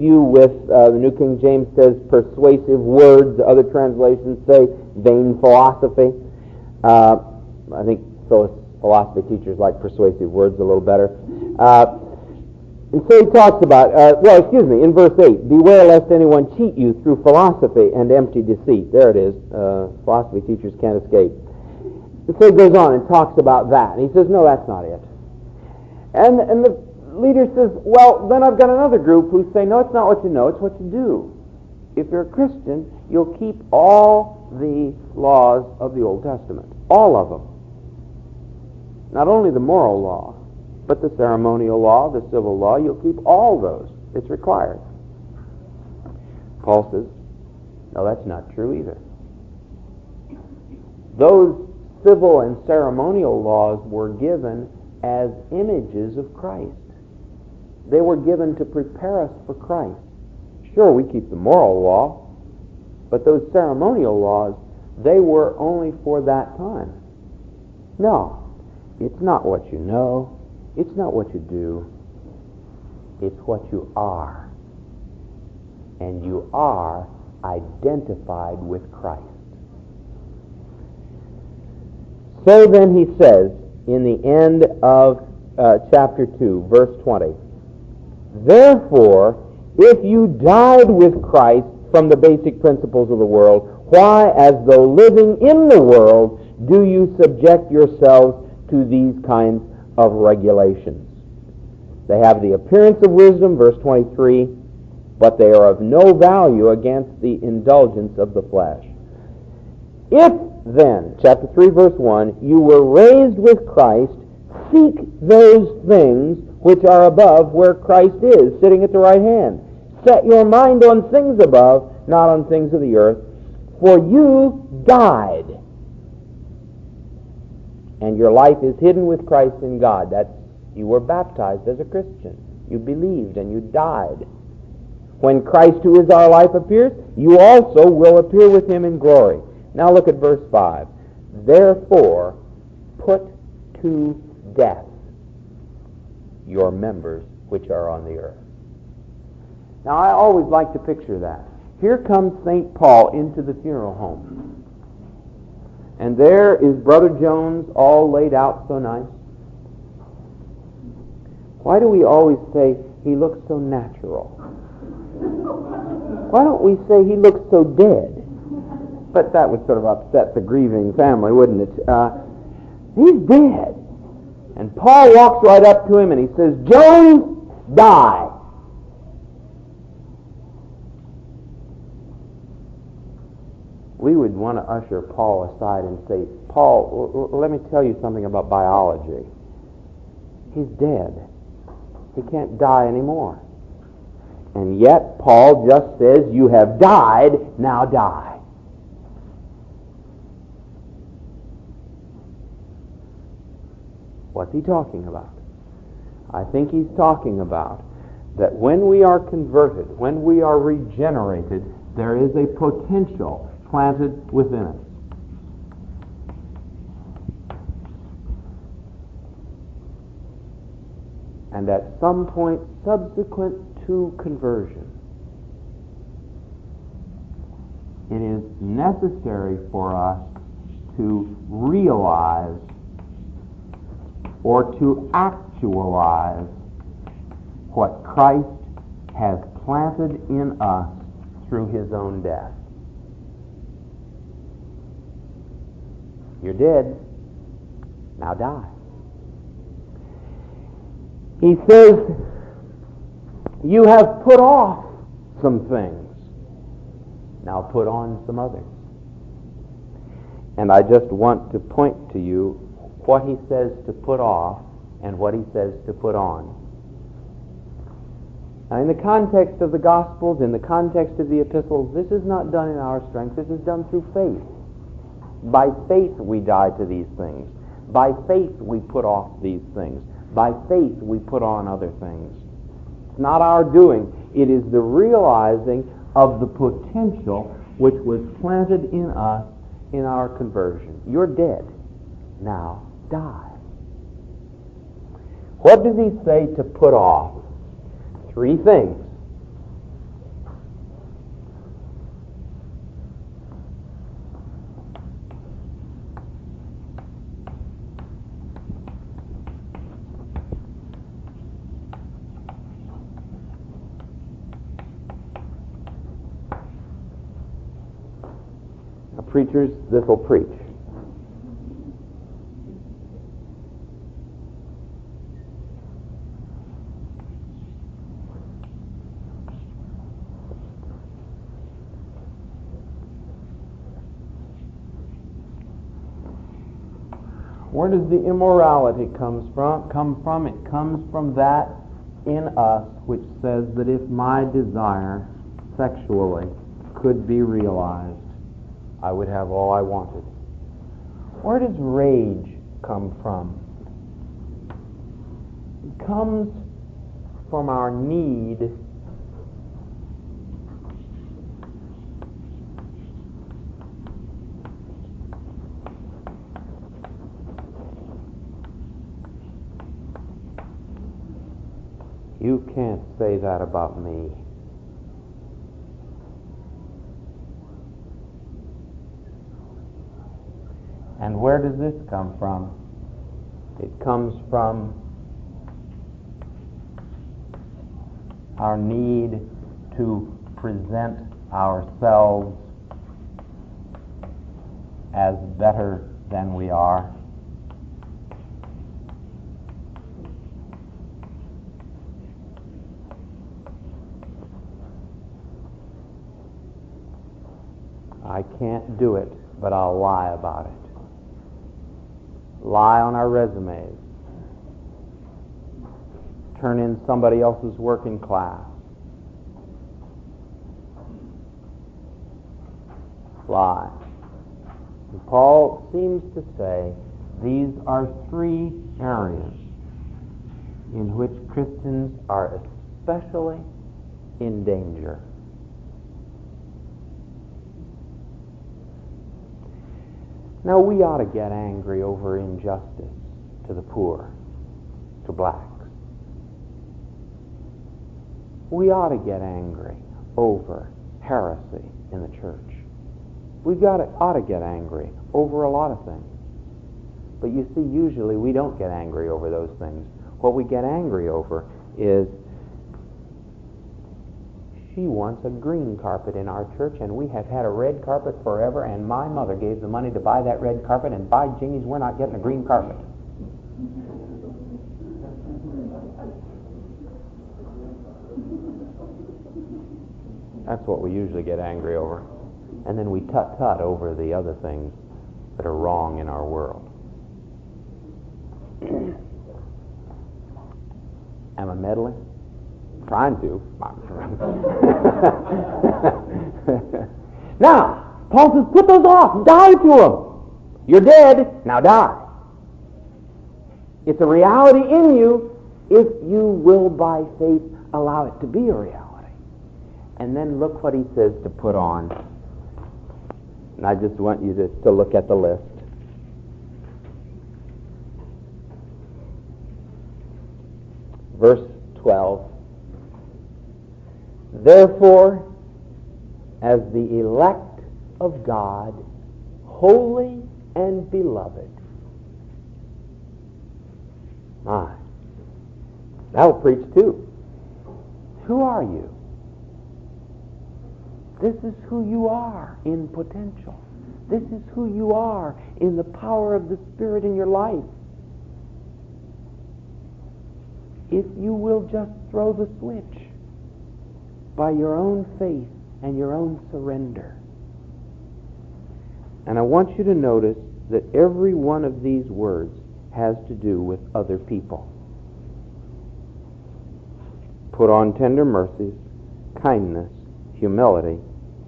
you with the New King James says persuasive words. Other translations say vain philosophy. I think philosophy teachers like persuasive words a little better. And so he talks about, in verse 8, beware lest anyone cheat you through philosophy and empty deceit. There it is. Philosophy teachers can't escape. And so he goes on and talks about that. And he says, no, that's not it. And the leader says, well, then I've got another group who say, no, it's not what you know, it's what you do. If you're a Christian, you'll keep all the laws of the Old Testament. All of them. Not only the moral law, but the ceremonial law, the civil law, you'll keep all those. It's required. Paul says, no, that's not true either. Those civil and ceremonial laws were given as images of Christ. They were given to prepare us for Christ. Sure, we keep the moral law, but those ceremonial laws, they were only for that time. No, it's not what you know. It's not what you do. It's what you are. And you are identified with Christ. So then he says, in the end of chapter 2, verse 20, therefore, if you died with Christ from the basic principles of the world, why, as though living in the world, do you subject yourselves to these kinds of regulations? They have the appearance of wisdom, verse 23, but they are of no value against the indulgence of the flesh. If then, chapter 3, verse 1, you were raised with Christ, seek those things which are above, where Christ is, sitting at the right hand. Set your mind on things above, not on things of the earth, for you died, and your life is hidden with Christ in God. You were baptized as a Christian. You believed and you died. When Christ, who is our life, appears, you also will appear with him in glory. Now look at verse 5. Therefore, put to death your members which are on the earth. Now I always like to picture that. Here comes St. Paul into the funeral home. And there is Brother Jones all laid out so nice. Why do we always say he looks so natural? Why don't we say he looks so dead? But that would sort of upset the grieving family, wouldn't it? He's dead. And Paul walks right up to him and he says, Jones, die. We would want to usher Paul aside and say, Paul, let me tell you something about biology. He's dead. He can't die anymore. And yet Paul just says, you have died, now die. What's he talking about? I think he's talking about that when we are converted, when we are regenerated, there is a potential planted within us. And at some point subsequent to conversion, it is necessary for us to realize or to actualize what Christ has planted in us through his own death. You're dead. Now die. He says, you have put off some things. Now put on some others. And I just want to point to you what he says to put off and what he says to put on. Now, in the context of the Gospels, in the context of the epistles, this is not done in our strength. This is done through faith. By faith we die to these things. By faith we put off these things. By faith we put on other things. It's not our doing. It is the realizing of the potential which was planted in us in our conversion. You're dead. Now die. What does he say to put off? Three things. Preachers, this will preach. Where does the immorality come from? It comes from that in us which says that if my desire sexually could be realized, I would have all I wanted. Where does rage come from? It comes from our need You can't say that about me. And where does this come from? It comes from our need to present ourselves as better than we are. I can't do it, but I'll lie about it. Lie on our resumes. Turn in somebody else's work in class. Lie. And Paul seems to say these are three areas in which Christians are especially in danger. Now, we ought to get angry over injustice to the poor, to blacks. We ought to get angry over heresy in the church. We ought to get angry over a lot of things. But you see, usually we don't get angry over those things. What we get angry over is, she wants a green carpet in our church, and we have had a red carpet forever, and my mother gave the money to buy that red carpet, and by jingies, we're not getting a green carpet. That's what we usually get angry over. And then we tut-tut over the other things that are wrong in our world. Am I meddling? Trying to. Now, Paul says, put those off. Die to them. You're dead. Now die. It's a reality in you if you will, by faith, allow it to be a reality. And then look what he says to put on. And I just want you to look at the list. Verse 12. Therefore, as the elect of God, holy and beloved. My, that'll preach too. Who are you? This is who you are in potential. This is who you are in the power of the Spirit in your life. If you will just throw the switch by your own faith and your own surrender. And I want you to notice that every one of these words has to do with other people. Put on tender mercies, kindness, humility,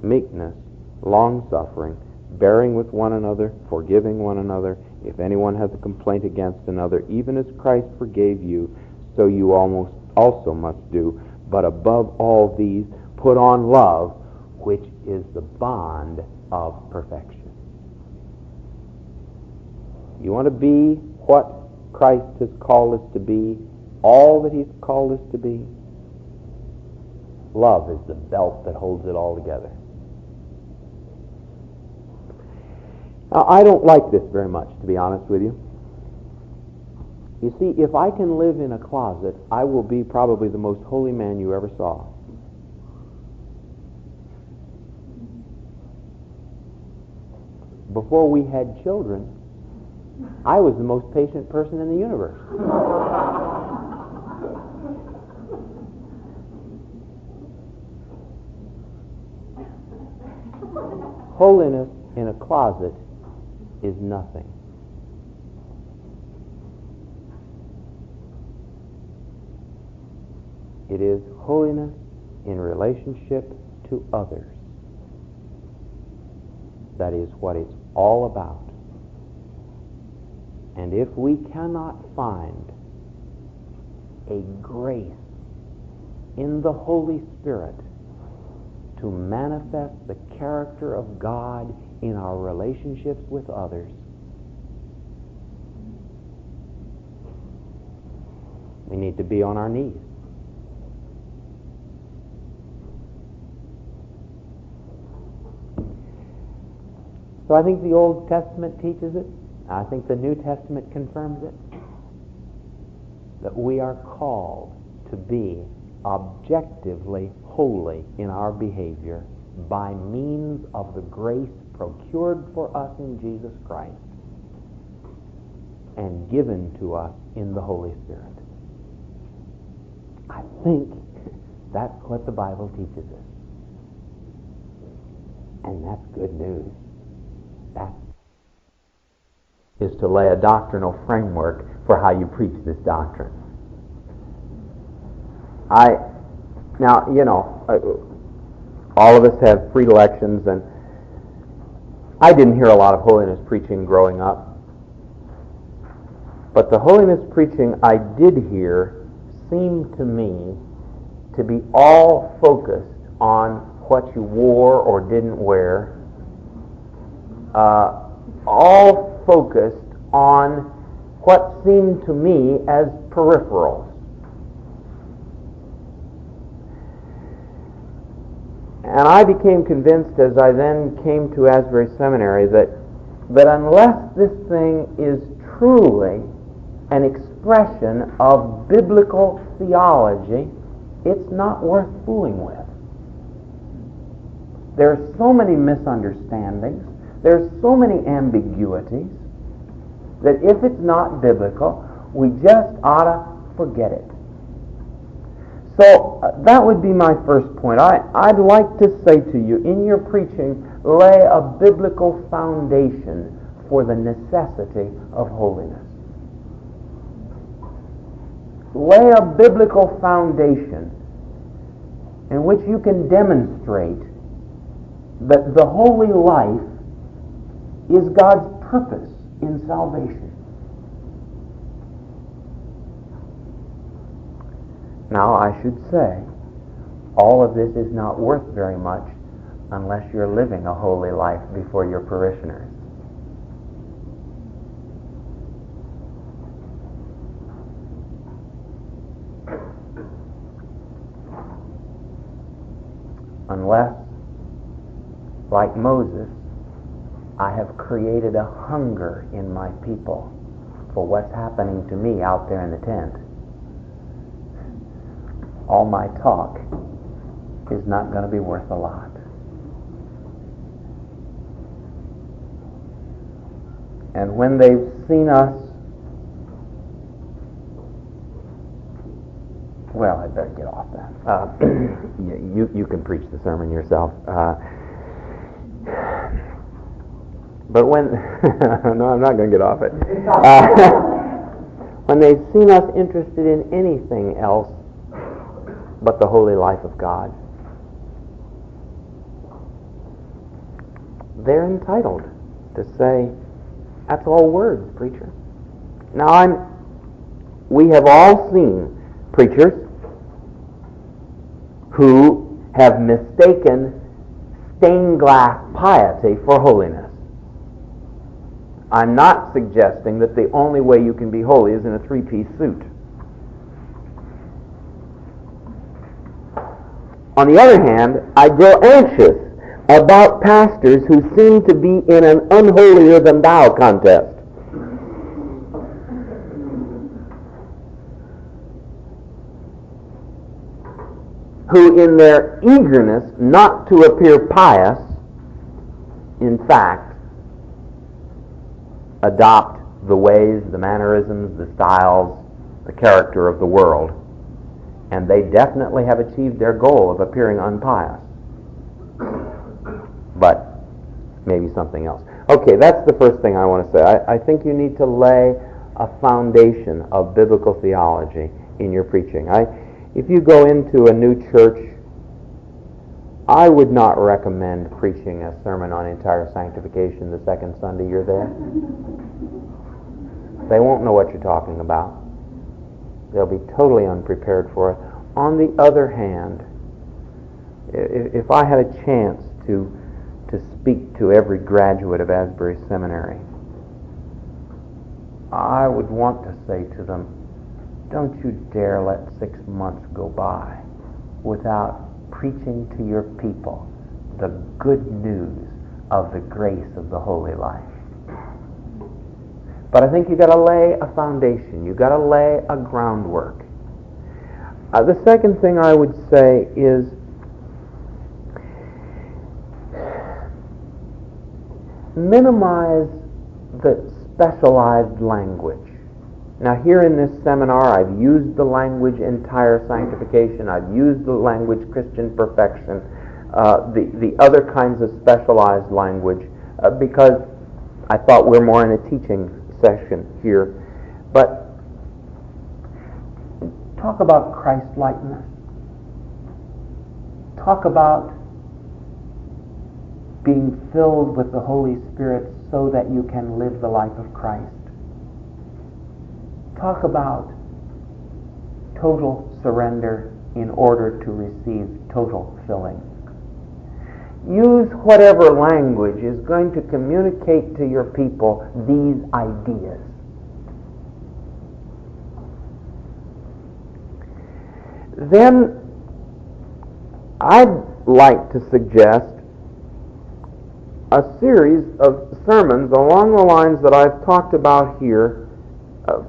meekness, long-suffering, bearing with one another, forgiving one another. If anyone has a complaint against another, even as Christ forgave you, so you also must do. But above all these, put on love, which is the bond of perfection. You want to be what Christ has called us to be, all that he's called us to be? Love is the belt that holds it all together. Now, I don't like this very much, to be honest with you. You see, if I can live in a closet, I will be probably the most holy man you ever saw. before we had children, I was the most patient person in the universe. Holiness in a closet is nothing. It is holiness in relationship to others. That is what it's all about. And if we cannot find a grace in the Holy Spirit to manifest the character of God in our relationships with others, we need to be on our knees. So I think the Old Testament teaches it. I think the New Testament confirms it. That we are called to be objectively holy in our behavior by means of the grace procured for us in Jesus Christ and given to us in the Holy Spirit. I think that's what the Bible teaches us. And that's good news. That is to lay a doctrinal framework for how you preach this doctrine. All of us have predilections, and I didn't hear a lot of holiness preaching growing up. But the holiness preaching I did hear seemed to me to be all focused on what you wore or didn't wear, all focused on what seemed to me as peripherals. And I became convinced as I then came to Asbury Seminary that unless this thing is truly an expression of biblical theology, it's not worth fooling with. There are so many misunderstandings. There's so many ambiguities that if it's not biblical, we just ought to forget it. So that would be my first point. I'd like to say to you, in your preaching, lay a biblical foundation for the necessity of holiness. Lay a biblical foundation in which you can demonstrate that the holy life is God's purpose in salvation. Now, I should say, all of this is not worth very much unless you're living a holy life before your parishioners. Unless, like Moses, I have created a hunger in my people for what's happening to me out there in the tent. All my talk is not going to be worth a lot. And when they've seen us, well, I'd better get off that. You can preach the sermon yourself. But when... no, I'm not going to get off it. When they've seen us interested in anything else but the holy life of God, they're entitled to say, that's all words, preacher. Now, we have all seen preachers who have mistaken stained glass piety for holiness. I'm not suggesting that the only way you can be holy is in a three-piece suit. On the other hand, I grow anxious about pastors who seem to be in an unholier-than-thou contest. Who, in their eagerness not to appear pious, in fact, adopt the ways, the mannerisms, the styles, the character of the world, and they definitely have achieved their goal of appearing unpious. But maybe something else. Okay, that's the first thing I want to say. I think you need to lay a foundation of biblical theology in your preaching. If you go into a new church, I would not recommend preaching a sermon on entire sanctification the second Sunday you're there. They won't know what you're talking about. They'll be totally unprepared for it. On the other hand, if I had a chance to speak to every graduate of Asbury Seminary, I would want to say to them, don't you dare let 6 months go by without preaching to your people the good news of the grace of the holy life. But I think you've got to lay a foundation. You've got to lay a groundwork. The second thing I would say is minimize the specialized language. Now here in this seminar I've used the language entire sanctification, I've used the language Christian perfection, the other kinds of specialized language, because I thought we're more in a teaching session here. But talk about Christ-likeness. Talk about being filled with the Holy Spirit so that you can live the life of Christ. Talk about total surrender in order to receive total filling. Use whatever language is going to communicate to your people these ideas. Then I'd like to suggest a series of sermons along the lines that I've talked about here,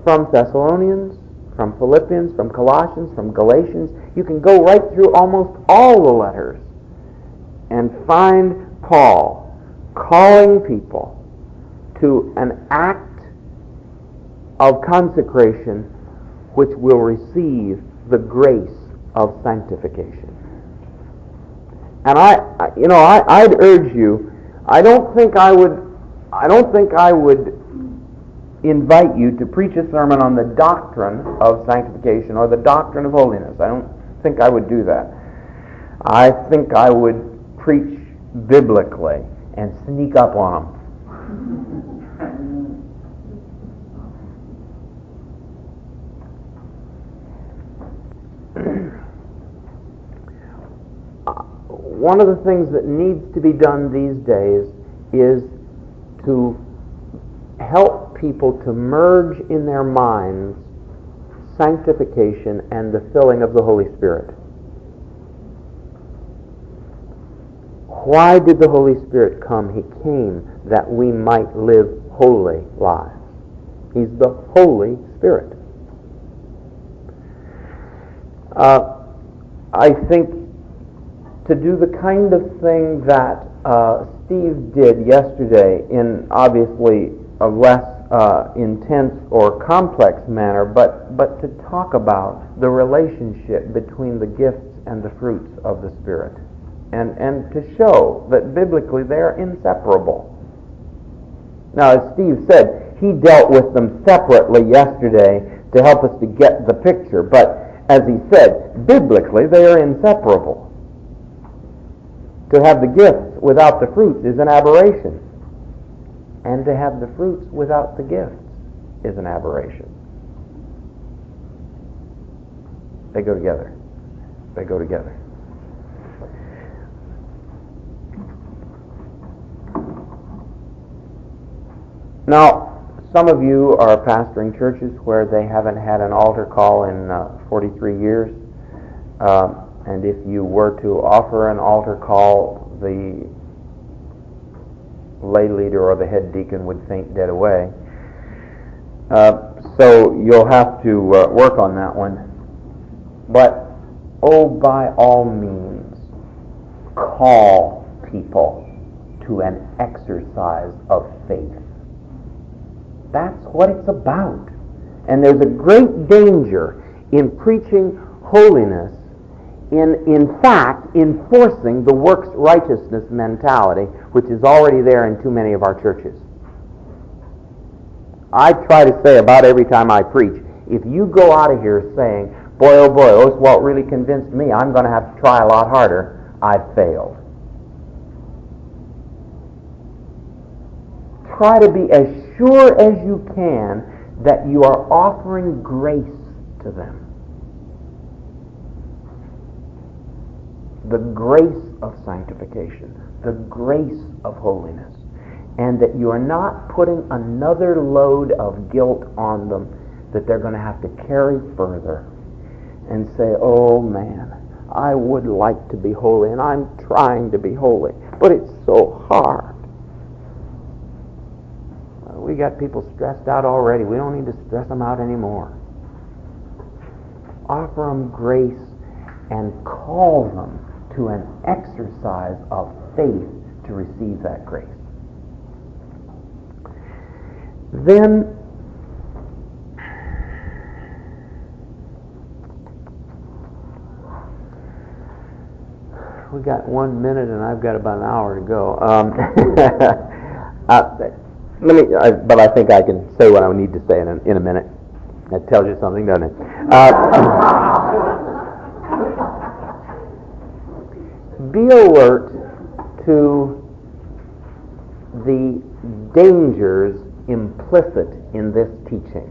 from Thessalonians, from Philippians, from Colossians, from Galatians. You can go right through almost all the letters and find Paul calling people to an act of consecration which will receive the grace of sanctification. And I'd urge you, I don't think I would invite you to preach a sermon on the doctrine of sanctification or the doctrine of holiness. I don't think I would do that. I think I would preach biblically and sneak up on them. One of the things that needs to be done these days is to help people to merge in their minds sanctification and the filling of the Holy Spirit. Why did the Holy Spirit come? He came that we might live holy lives. He's the Holy Spirit. I think to do the kind of thing that Steve did yesterday in obviously a less intense or complex manner, but to talk about the relationship between the gifts and the fruits of the Spirit, and to show that biblically they are inseparable. Now, as Steve said, he dealt with them separately yesterday to help us to get the picture, but as he said, biblically they are inseparable. To have the gifts without the fruits is an aberration. And to have the fruits without the gifts is an aberration. They go together. They go together. Now, some of you are pastoring churches where they haven't had an altar call in 43 years. And if you were to offer an altar call, the lay leader or the head deacon would faint dead away. So you'll have to work on that one. But, by all means, call people to an exercise of faith. That's what it's about. And there's a great danger in preaching holiness, in fact, enforcing the works righteousness mentality, which is already there in too many of our churches. I try to say about every time I preach, if you go out of here saying, boy, oh boy, Oswalt really convinced me I'm going to have to try a lot harder, I've failed. Try to be as sure as you can that you are offering grace to them. The grace of sanctification, the grace of holiness, and that you are not putting another load of guilt on them that they're going to have to carry further and say, oh man, I would like to be holy, and I'm trying to be holy, but it's so hard. We got people stressed out already. We don't need to stress them out anymore. Offer them grace and call them to an exercise of faith to receive that grace. Then we got 1 minute and I've got about an hour to go. But I think I can say what I need to say in a minute. That tells you something, doesn't it? Be alert to the dangers implicit in this teaching.